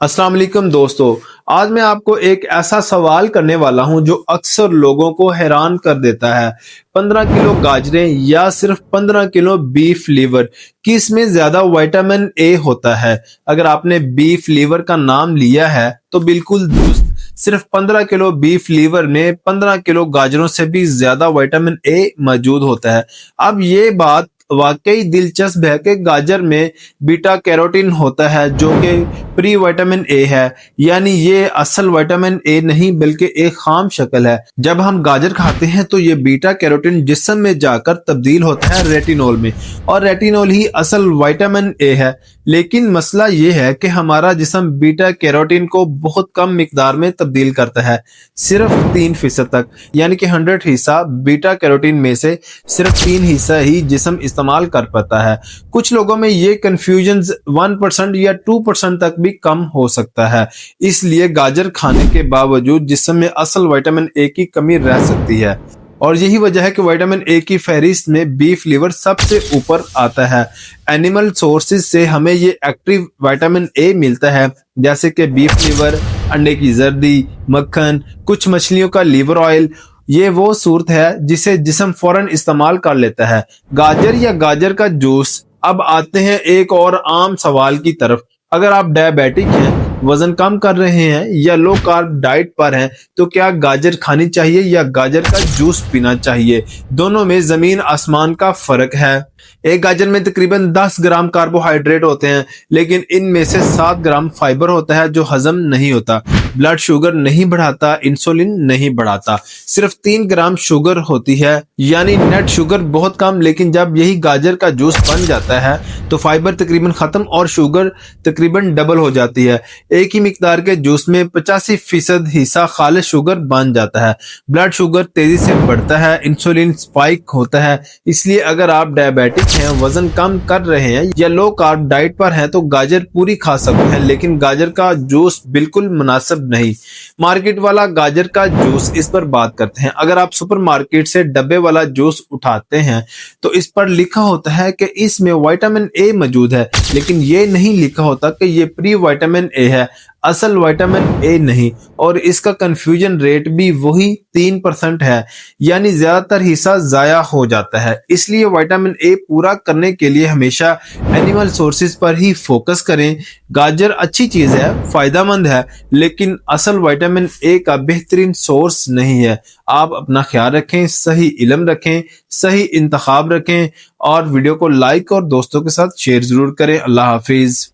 अस्सलाम वालेकुम दोस्तों, आज मैं आपको एक ऐसा सवाल करने वाला हूं जो अक्सर लोगों को हैरान कर देता है। 15 किलो गाजरें या सिर्फ 15 किलो बीफ लीवर, किस में ज्यादा विटामिन ए होता है? अगर आपने बीफ लीवर का नाम लिया है तो बिल्कुल दुरुस्त। सिर्फ 15 किलो बीफ लीवर में 15 किलो गाजरों से भी ज्यादा विटामिन ए मौजूद होता है। अब ये बात वाकई दिलचस्प है कि गाजर में बीटा कैरोटीन होता है जो कि प्री विटामिन ए है, यानी ये असल विटामिन ए नहीं बल्कि एक खाम शक्ल है। जब हम गाजर खाते हैं तो ये बीटा कैरोटीन जिस्म में जाकर तब्दील होता है रेटिनॉल में, और रेटिनॉल ही असल विटामिन ए है। लेकिन मसला ये है कि हमारा जिस्म बीटा कैरोटीन को बहुत कम मिकदार में तब्दील करता है, सिर्फ 3% तक, यानी कि 100 हिस्सा बीटा कैरोटीन में से सिर्फ 3 हिस्सा ही जिस्म इस्तेमाल कर पाता है। कुछ लोगों में ये कंफ्यूजन 1% या 2% तक भी कम हो सकता है, इसलिए गाजर खाने के बावजूद जिस्म में असल विटामिन ए की कमी रह सकती है। और यही वजह है कि विटामिन ए की फहरिस्त में बीफ लीवर सबसे ऊपर आता है। एनिमल सोर्सेज से हमें ये एक्टिव विटामिन ए मिलता है, जैसे कि बीफ लीवर, अंडे की जर्दी, मक्खन, कुछ मछलियों का लीवर ऑयल। ये वो सूरत है जिसे जिस्म फौरन इस्तेमाल कर लेता है। गाजर या गाजर का जूस। अब आते हैं एक और आम सवाल की तरफ। अगर आप डायबिटिक हैं, वजन कम कर रहे हैं या लो कार्ब डाइट पर हैं, तो क्या गाजर खानी चाहिए या गाजर का जूस पीना चाहिए? दोनों में जमीन आसमान का फर्क है। एक गाजर में तकरीबन 10 ग्राम कार्बोहाइड्रेट होते हैं, लेकिन इनमें से 7 ग्राम फाइबर होता है जो हजम नहीं होता, ब्लड शुगर नहीं बढ़ाता, इंसुलिन नहीं बढ़ाता। सिर्फ 3 ग्राम शुगर होती है, यानी नेट शुगर बहुत कम। लेकिन जब यही गाजर का जूस बन जाता है तो फाइबर तकरीबन खत्म और शुगर तकरीबन डबल हो जाती है। एक ही मिकदार के जूस में 85% हिस्सा खालिश शुगर बन जाता है, ब्लड शुगर तेजी से बढ़ता है, इंसुलिन स्पाइक होता है। इसलिए अगर आप डायबिटिक हैं, वजन कम कर रहे हैं या लो कार्ब डाइट पर हैं तो गाजर पूरी खा सकते हैं, लेकिन गाजर का जूस बिल्कुल मुनासिब नहीं। मार्केट वाला गाजर का जूस, इस पर बात करते हैं। अगर आप सुपरमार्केट से डब्बे वाला जूस उठाते हैं तो इस पर लिखा होता है कि इसमें विटामिन ए मौजूद है, लेकिन ये नहीं लिखा होता कि ये प्री विटामिन ए है, असल विटामिन ए नहीं। और इसका कंफ्यूजन रेट भी वही 3% है, यानी ज्यादातर हिस्सा जाया हो जाता है। इसलिए विटामिन ए पूरा करने के लिए हमेशा एनिमल सोर्सेज पर ही फोकस करें। गाजर अच्छी चीज है, फायदेमंद है, लेकिन असल विटामिन ए का बेहतरीन सोर्स नहीं है। आप अपना ख्याल रखें, सही इल्म रखें, सही इंतखाब रखें, और वीडियो को लाइक और दोस्तों के साथ शेयर जरूर करें। अल्लाह हाफिज।